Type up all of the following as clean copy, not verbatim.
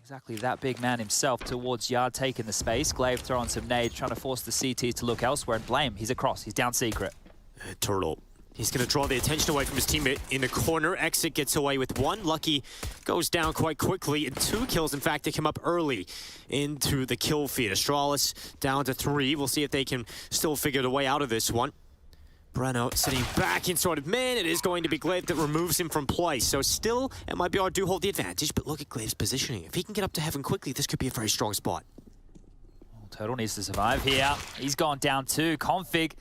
Exactly, that big man himself towards Yard, taking the space. Glaive throwing some nades, trying to force the CT to look elsewhere, and Blame, he's across, he's down secret. Turtle, he's going to draw the attention away from his teammate in the corner. Exit gets away with one. Lucky goes down quite quickly, and 2 kills, in fact, to come up early into the kill feed. Astralis down to 3. We'll see if they can still figure the way out of this one. Breno sitting back inside of man. It is going to be Glaive that removes him from play. So still, MIBR do hold the advantage, but look at Glaive's positioning. If he can get up to heaven quickly, this could be a very strong spot. Turtle needs to survive here. He's gone down 2. Config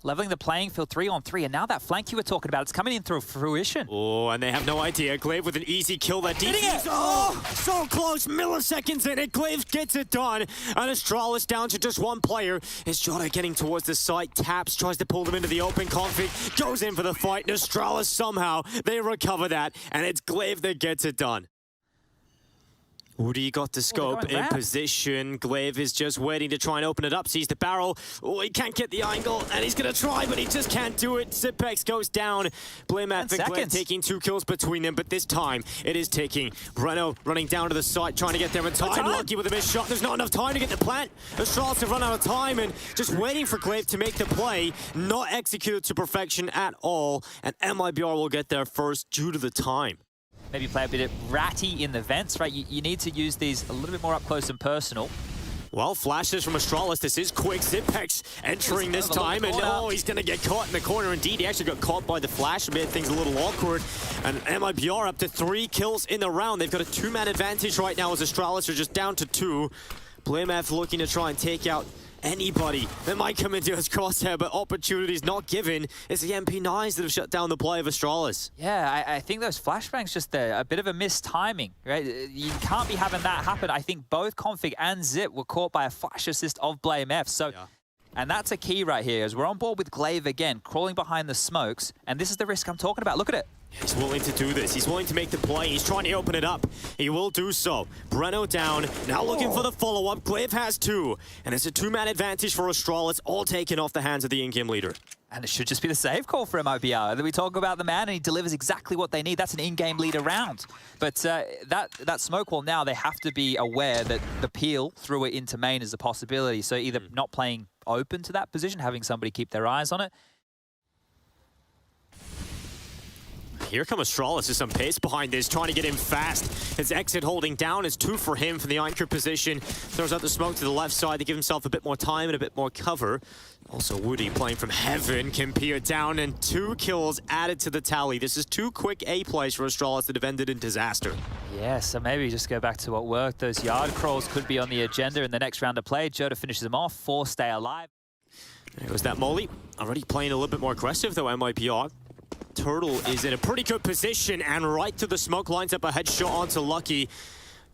leveling the playing field 3-on-3, and now that flank you were talking about, it's coming in through fruition. Oh, and they have no idea. Glaive with an easy kill. That defense. Oh, so close. Milliseconds in it. Glaive gets it done. And Astralis down to just 1 player. Is Jota getting towards the site. Taps, tries to pull them into the open. Config goes in for the fight. And Astralis somehow, they recover that. And it's Glaive that gets it done. Woody got the scope in position. Glaive is just waiting to try and open it up. Sees the barrel. Oh, he can't get the angle, and he's going to try, but he just can't do it. Zipex goes down. Blame and Glaive taking 2 kills between them, but this time it is taking Breno running down to the site, trying to get there in time. Lucky with a missed shot. There's not enough time to get the plant. Astralis have run out of time, and just waiting for Glaive to make the play. Not executed to perfection at all, and MIBR will get there first due to the time. Maybe play a bit ratty in the vents, right? You need to use these a little bit more up close and personal. Well, flashes from Astralis. This is quick. Zipex entering this time, and oh, he's going to get caught in the corner. Indeed, he actually got caught by the flash, made things a little awkward. And MIBR up to 3 kills in the round. They've got a 2-man advantage right now as Astralis are just down to 2. BlameF looking to try and take out anybody that might come into his crosshair, but opportunities not given. It's the MP9s that have shut down the play of Astralis. Yeah, I think those flashbangs just a bit of a mistiming, right? You can't be having that happen. I think both Config and Zip were caught by a flash assist of BlameF. So, yeah. And that's a key right here, as we're on board with Glaive again, crawling behind the smokes, and this is the risk I'm talking about. Look at it. He's willing to do this. He's willing to make the play. He's trying to open it up. He will do so. Breno down. Now looking for the follow-up. Glaive has 2. And it's a 2-man advantage for Astralis, all taken off the hands of the in-game leader. And it should just be the save call for MIBR. We talk about the man, and he delivers exactly what they need. That's an in-game leader round. But that smoke wall now, they have to be aware that the peel through it into main is a possibility. So either not playing open to that position, having somebody keep their eyes on it. Here comes Astralis with some pace behind this, trying to get him fast. His exit holding down is 2 for him from the anchor position. Throws out the smoke to the left side to give himself a bit more time and a bit more cover. Also Woody playing from heaven, can peer down, and 2 kills added to the tally. This is 2 quick A plays for Astralis that have ended in disaster. Yeah, so maybe just go back to what worked. Those yard crawls could be on the agenda in the next round of play. Jota finishes them off, 4 stay alive. There goes that molly. Already playing a little bit more aggressive though, MIBR. Turtle is in a pretty good position, and right to the smoke, lines up a headshot onto Lucky.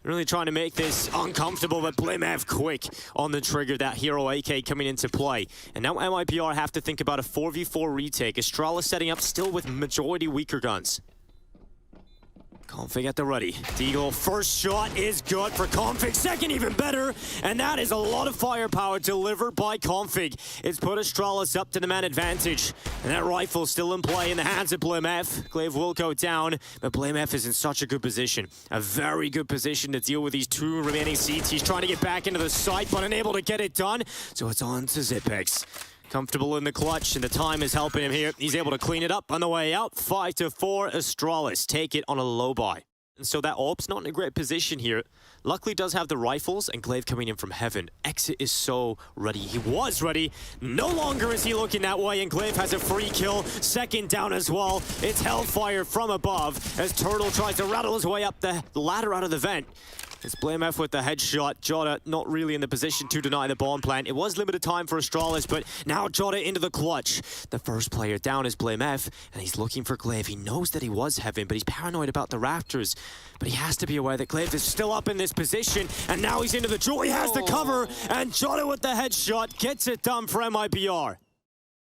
Really trying to make this uncomfortable, but BlameF quick on the trigger. That hero AK coming into play. And now MIBR have to think about a 4v4 retake. Astralis setting up still with majority weaker guns. Config at the ready. Deagle, first shot is good for Config. Second, even better. And that is a lot of firepower delivered by Config. It's put Astralis up to the man advantage. And that rifle still in play in the hands of BlameF. Glaive will go down, but BlameF is in such a good position. A very good position to deal with these 2 remaining CTs. Trying to get back into the site, but unable to get it done. So it's on to Zipex. Comfortable in the clutch, and the time is helping him here. He's able to clean it up on the way out. 5-4, Astralis take it on a low buy. And so that AWP's not in a great position here. Luckily does have the rifles, and Glaive coming in from heaven. Exit is so ready. He was ready. No longer is he looking that way, and Glaive has a free kill. Second down as well. It's hellfire from above as Turtle tries to rattle his way up the ladder out of the vent. It's BlameF with the headshot. Jota not really in the position to deny the bomb plant. It was limited time for Astralis, but now Jota into the clutch. The first player down is BlameF, and he's looking for Glaive. He knows that he was heaven, but he's paranoid about the Raptors. But he has to be aware that Glaive is still up in this position, and now he's into the jewel. He has the cover, and Jota with the headshot gets it done for MIBR.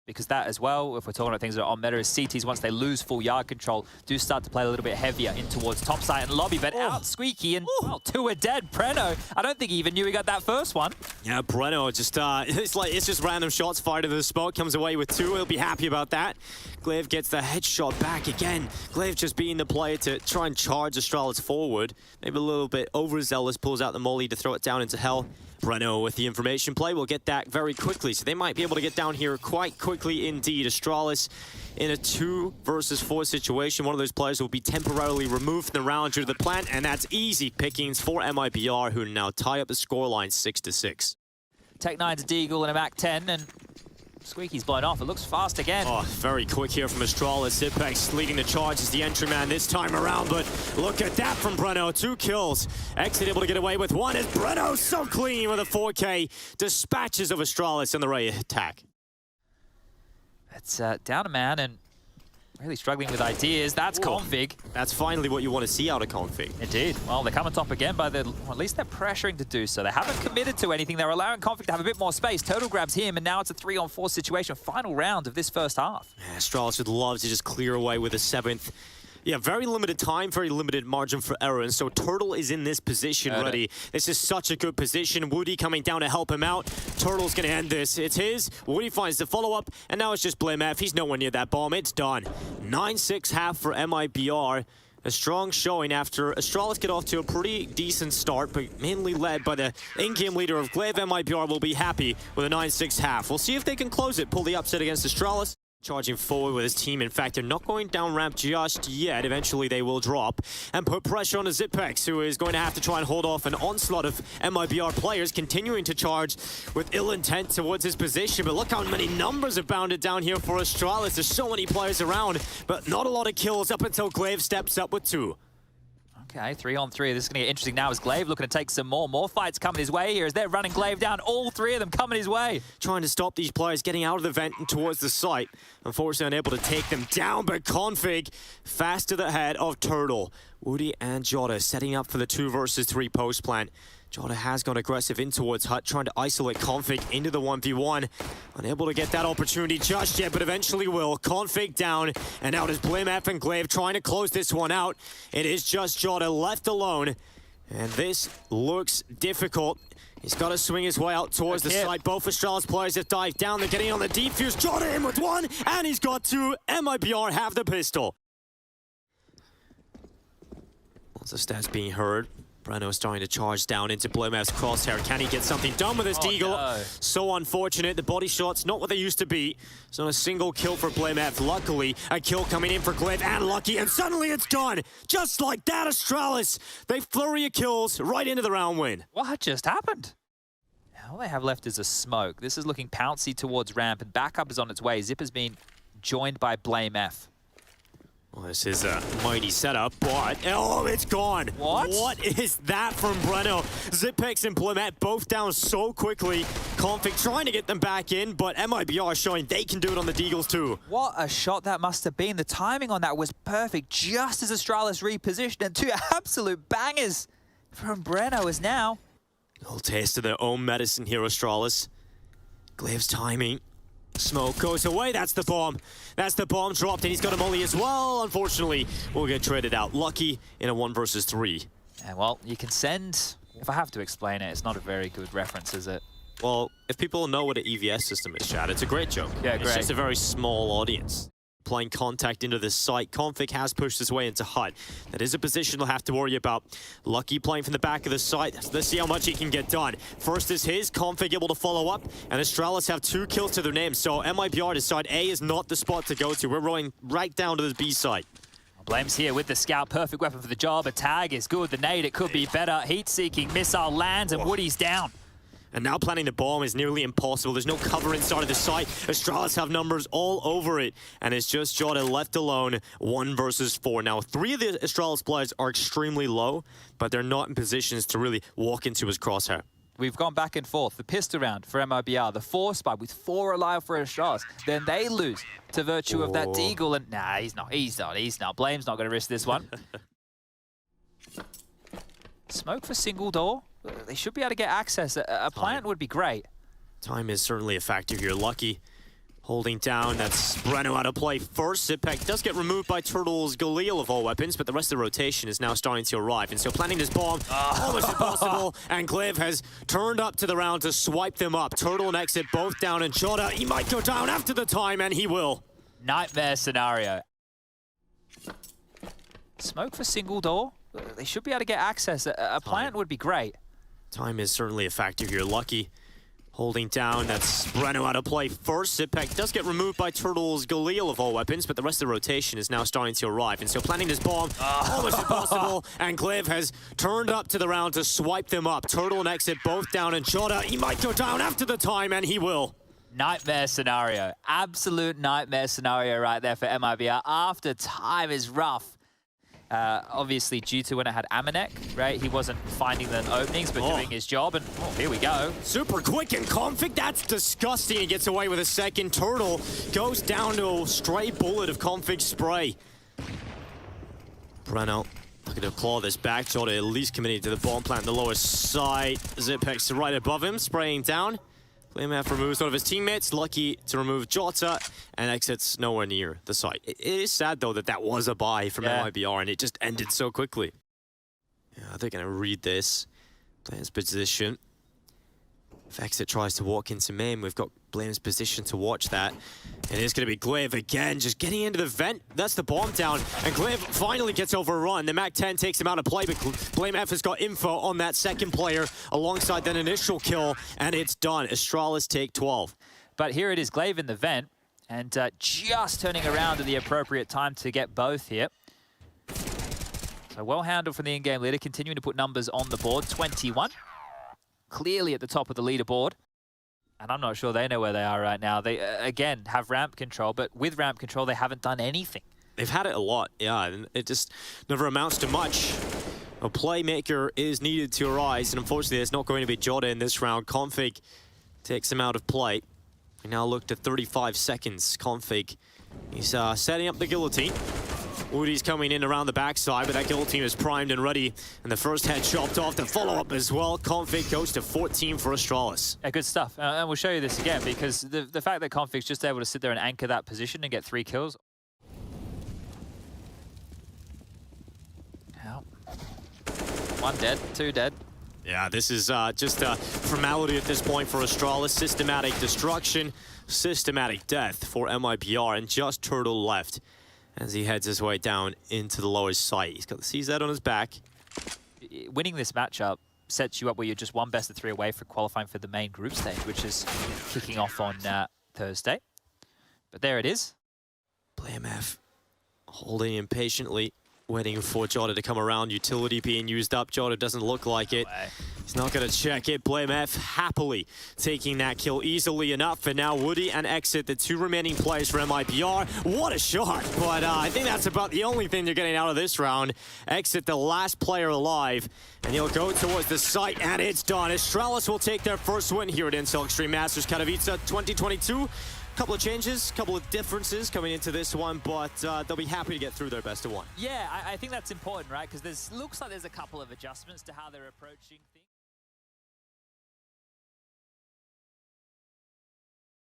Because that as well, if we're talking about things that are on meta, is CTs, once they lose full yard control, do start to play a little bit heavier in towards top side and lobby, but out Squeaky, and well, two are dead. Preno, I don't think he even knew he got that first one. Yeah, Preno just, it's just random shots fired into the smoke, comes away with two. He'll be happy about that. Glaive gets the headshot back again. Glaive just being the player to try and charge Astralis forward. Maybe a little bit overzealous, pulls out the molly to throw it down into hell. Preno with the information play will get that very quickly, so they might be able to get down here quite quickly indeed. Astralis in a 2 versus 4 situation. One of those players will be temporarily removed from the round due to the plant, and that's easy pickings for MIBR, who now tie up the scoreline 6-6. Tech9's Deagle in a Mac 10, and Squeaky's blown off. It looks fast again. Oh, very quick here from Astralis. Zipex leading the charge as the entry man this time around, but look at that from Preno. 2 kills. Exit able to get away with 1 as Preno so clean with a 4K. Dispatches of Astralis in the Ray attack. It's down a man and really struggling with ideas. That's Config. That's finally what you want to see out of Config. Indeed. Well, they're coming top again, but well, at least they're pressuring to do so. They haven't committed to anything. They're allowing Config to have a bit more space. Total grabs him, and now it's a 3-on-4 situation. Final round of this first half. Yeah, Astralis would love to just clear away with a 7th. Yeah, very limited time, very limited margin for error, and so Turtle is in this position ready. This is such a good position. Woody coming down to help him out. Turtle's going to end this. It's his. Woody finds the follow-up, and now it's just Blame F. He's nowhere near that bomb. It's done. 9-6 half for MIBR. A strong showing after Astralis get off to a pretty decent start, but mainly led by the in-game leader of Glaive. MIBR will be happy with a 9-6 half. We'll see if they can close it, pull the upset against Astralis. Charging forward with his team. In fact, they're not going down ramp just yet. Eventually, they will drop and put pressure on the Zipex, who is going to have to try and hold off an onslaught of MIBR players continuing to charge with ill intent towards his position. But look how many numbers are bounded down here for Astralis. There's so many players around, but not a lot of kills up until Glaive steps up with 2. Okay, 3-on-3. This is going to get interesting now as Glaive looking to take some more. More fights coming his way here as they're running Glaive down. All 3 of them coming his way. Trying to stop these players getting out of the vent and towards the site. Unfortunately, unable to take them down, but Config fast to the head of Turtle. Woody and Jota setting up for the 2 versus 3 post plant. Jota has gone aggressive in towards Hut, trying to isolate Config into the 1v1. Unable to get that opportunity just yet, but eventually will. Config down, and out is Blame F and Glaive trying to close this one out. It is just Jota left alone, and this looks difficult. He's got to swing his way out towards the site. Both Astralis players have dived down. They're getting on the defuse. Jota in with 1, and he's got 2. MIBR have the pistol. Lots of stats being heard. Preno starting to charge down into Bluemouth's crosshair. Can he get something done with his Deagle? No. So unfortunate. The body shots not what they used to be. So a single kill for Bluemouth. Luckily, a kill coming in for Glaive and Lucky, and suddenly it's done. Just like that, Astralis. They flurry of kills right into the round win. What just happened? All they have left is a smoke. This is looking pouncy towards ramp, and backup is on its way. Zip has been joined by Blame F. Well, this is a mighty setup, but oh, it's gone. What is that from Preno? Zipex and Blimet both down so quickly. Config trying to get them back in, but MIBR showing they can do it on the Deagles too. What a shot that must have been. The timing on that was perfect, just as Astralis repositioned, and 2 absolute bangers from Preno is now. A little taste of their own medicine here, Astralis. Glaive's timing. Smoke goes away. That's the bomb. That's the bomb dropped, and he's got a molly as well. Unfortunately, we'll get traded out. Lucky in a 1 versus 3. Yeah, well, you can send... If I have to explain it, it's not a very good reference, is it? Well, if people know what an EVS system is, Chad, it's a great joke. Yeah, great. It's just a very small audience. Playing contact into this site. Config has pushed his way into Hut. That is a position he'll have to worry about. Lucky playing from the back of the site. Let's see how much he can get done. First is his. Config able to follow up. And Astralis have 2 kills to their name. So MIBR decide A is not the spot to go to. We're rolling right down to the B site. Blame's here with the scout. Perfect weapon for the job. A tag is good. The nade, it could be better. Heat-seeking missile lands, and Woody's down. And now planting the bomb is nearly impossible. There's no cover inside of the site. Astralis have numbers all over it. And it's just Jota left alone, 1 versus 4. Now, 3 of the Astralis players are extremely low, but they're not in positions to really walk into his crosshair. We've gone back and forth. The pistol round for MIBR, the 4 spy with 4 alive for Astralis. Then they lose to virtue of that Deagle. And nah, he's not. Blame's not going to risk this one. Smoke for single door. They should be able to get access. A plant would be great. Time is certainly a factor here. Lucky Holding down, that's Breno out of play first. Zipek does get removed by Turtle's Galil of all weapons, but the rest of the rotation is now starting to arrive. And so planting this bomb, almost impossible. And Gliv has turned up to the round to swipe them up. Turtle and Exit both down, and Jota, he might go down after the time, and he will. Nightmare scenario. Smoke for single door. They should be able to get access. A plant would be great. Time is certainly a factor here. Lucky holding down, that's Breno out of play first. Zipek does get removed by Turtle's Galil of all weapons, but the rest of the rotation is now starting to arrive. And so planting this bomb, almost impossible. And Gliv has turned up to the round to swipe them up. Turtle and Exit both down, and Jota, he might go down after the time, and he will. Nightmare scenario. Absolute nightmare scenario right there for MIBR. After time is rough. Obviously, due to when it had Amanek, right? He wasn't finding the openings, but doing his job. And here we go. Super quick and Config. That's disgusting. He gets away with a second. Turtle goes down to a stray bullet of Config spray. Breno looking to claw this back. Jota at least committing to the bomb plant in the lower side. Zipek's right above him, spraying down. BlameF removes one of his teammates, Lucky to remove Jota, and Exits nowhere near the site. It is sad, though, that was a buy from MIBR, and it just ended so quickly. Yeah, they're going to read this. Blame's position. If Exit tries to walk into main, we've got Blame's position to watch that. It is going to be Gliv again, just getting into the vent. That's the bomb down, and Gliv finally gets overrun. The MAC-10 takes him out of play, but BlameF has got info on that second player alongside that initial kill, and it's done. Astralis take 12. But here it is, Gliv in the vent, and just turning around at the appropriate time to get both here. So well handled from the in-game leader, continuing to put numbers on the board. 21. Clearly at the top of the leaderboard. And I'm not sure they know where they are right now. They, again, have ramp control, but with ramp control, they haven't done anything. They've had it a lot, yeah, and it just never amounts to much. A playmaker is needed to arise, and unfortunately, there's not going to be Jota in this round. Config takes him out of play. We now look to 35 seconds. Config, he's setting up the guillotine. Woody's coming in around the backside, but that guillotine is primed and ready. And the first head chopped off to follow up as well. Config goes to 14 for Astralis. Yeah, good stuff. And we'll show you this again, because the fact that Config's just able to sit there and anchor that position and get 3 kills. How? 1 dead, 2 dead. Yeah, this is just a formality at this point for Astralis. Systematic destruction, systematic death for MIBR, and just Turtle left as he heads his way down into the lower site. He's got the CZ on his back. Winning this matchup sets you up where you're just 1 best of 3 away for qualifying for the main group stage, which is kicking off on Thursday. But there it is. BlameF holding impatiently, waiting for Jota to come around. Utility being used up. Jota doesn't look like it. He's not going to check it. BlameF happily taking that kill easily enough. And now Woody and Exit, the 2 remaining players for MIBR. What a shot. But I think that's about the only thing they're getting out of this round. Exit, the last player alive. And he'll go towards the site, and it's done. Astralis will take their first win here at Intel Extreme Masters Katowice 2022. Couple of changes, couple of differences coming into this one, but they'll be happy to get through their best of 1. Yeah, I think that's important, right? Because looks like there's a couple of adjustments to how they're approaching things.